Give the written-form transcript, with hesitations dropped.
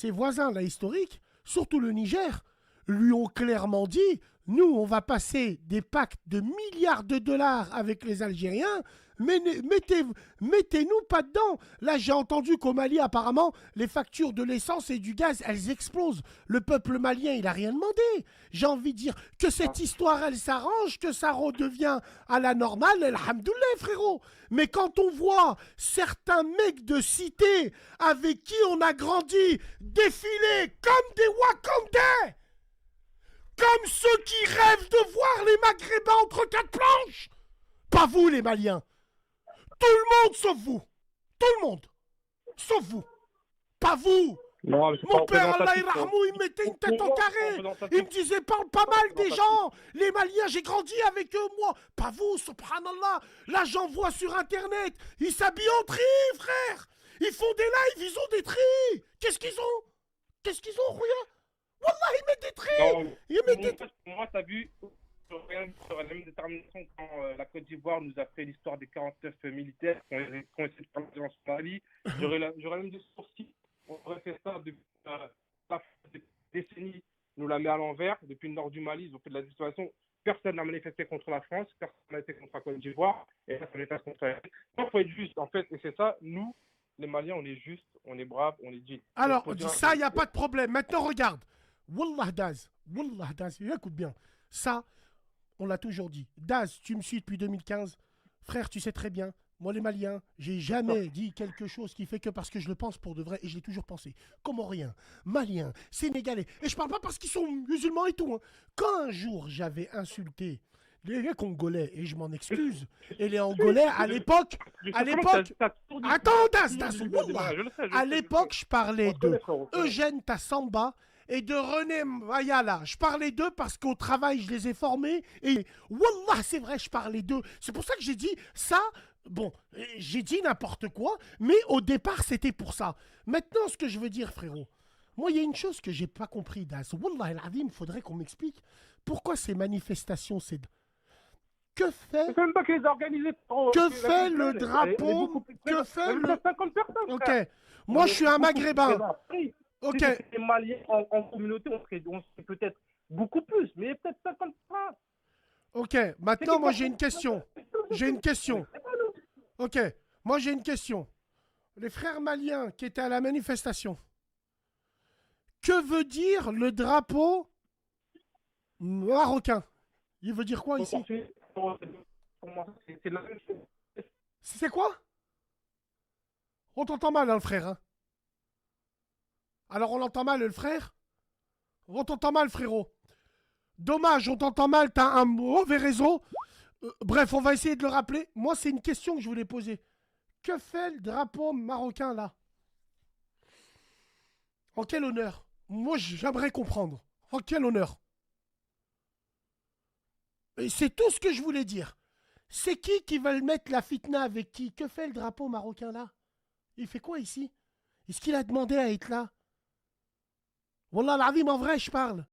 Ses voisins, là, historiques, surtout le Niger, lui ont clairement dit, nous, on va passer des pactes de milliards de dollars avec les Algériens, mais mettez-nous pas dedans. Là, j'ai entendu qu'au Mali, apparemment, les factures de l'essence et du gaz, elles explosent. Le peuple malien, il a rien demandé. J'ai envie de dire que cette histoire, elle s'arrange, que ça redevient à la normale, alhamdoulilah, frérot. Mais quand on voit certains mecs de cité avec qui on a grandi défiler comme des Wakandais, comme ceux qui rêvent de voir les Maghrébins entre quatre planches, pas vous les Maliens. Tout le monde sauf vous. Tout le monde. Sauf vous. Pas vous. Non, mais c'est pas Mon père, Allah représentatif, hein. Irahmou, il mettait une tête en carré. Il me disait, parle pas mal des gens. Les Maliens, j'ai grandi avec eux, moi. Pas vous, subhanallah. Là, j'en vois sur Internet. Ils s'habillent en tri, frère. Ils font des lives, ils ont des tris. Qu'est-ce qu'ils ont? Qu'est-ce qu'ils ont, rien? Wallah, ils mettent des tris. Non, Ils mettent des... pour moi, t'as vu, sur la même détermination quand la Côte d'Ivoire nous a fait l'histoire des 49 militaires qui ont essayé de prendre en Somalie. J'aurais même des sourcils. On aurait fait ça depuis des décennies, nous la met à l'envers. Depuis le nord du Mali, ils ont fait de la disparition. Personne n'a manifesté contre la France, personne n'a été contre la Côte d'Ivoire, et là, ça manifeste contre elle. Il faut être juste, en fait, et c'est ça, nous, les Maliens, on est juste, on est braves, on est dit. Alors, ça, il n'y a pas de problème. Maintenant, regarde. Wallah Daz, écoute bien. Ça, on l'a toujours dit. Daz, tu me suis depuis 2015. Frère, tu sais très bien. Moi, les Maliens, j'ai jamais dit quelque chose qui fait que parce que je le pense pour de vrai et je l'ai toujours pensé. Comoriens, Maliens, Sénégalais. Et je parle pas parce qu'ils sont musulmans et tout. Hein. Quand un jour j'avais insulté les Congolais, et je m'en excuse, et les Angolais à l'époque, attends, Daz, Wallah. À l'époque, je parlais de Eugène Tassamba et de René Mayala. Je parlais d'eux parce qu'au travail, je les ai formés. Et Wallah, c'est vrai, je parlais d'eux. C'est pour ça que j'ai dit ça. Bon, j'ai dit n'importe quoi, mais au départ, c'était pour ça. Maintenant, ce que je veux dire, frérot, moi, il y a une chose que j'ai pas compris, Das. Wallah el-Azim, il faudrait qu'on m'explique pourquoi ces manifestations, c'est... Que fait... C'est même pas qu'ils organisent. Que fait le drapeau... Que fait le... 50 personnes, Ok, frère. moi, je suis un Maghrébin. Ok. Si les Maliens en communauté, on serait peut-être beaucoup plus, mais peut-être 50 personnes. Ok, maintenant, moi, j'ai une question. J'ai une question. Ok, moi, j'ai une question. Les frères maliens qui étaient à la manifestation, que veut dire le drapeau marocain? Il veut dire quoi ici? Pour moi, c'est la même chose. C'est quoi? On t'entend mal, hein, le frère. Hein. Alors, on l'entend mal, le frère? On t'entend mal, frérot. Dommage, on t'entend mal, t'as un mauvais réseau. Bref, on va essayer de le rappeler. Moi, c'est une question que je voulais poser. Que fait le drapeau marocain, là? En quel honneur? Moi, j'aimerais comprendre. En quel honneur? Et c'est tout ce que je voulais dire. C'est qui va le mettre la fitna avec qui? Que fait le drapeau marocain, là? Il fait quoi ici? Est-ce qu'il a demandé à être là? Wallah, l'azim, en vrai, je parle.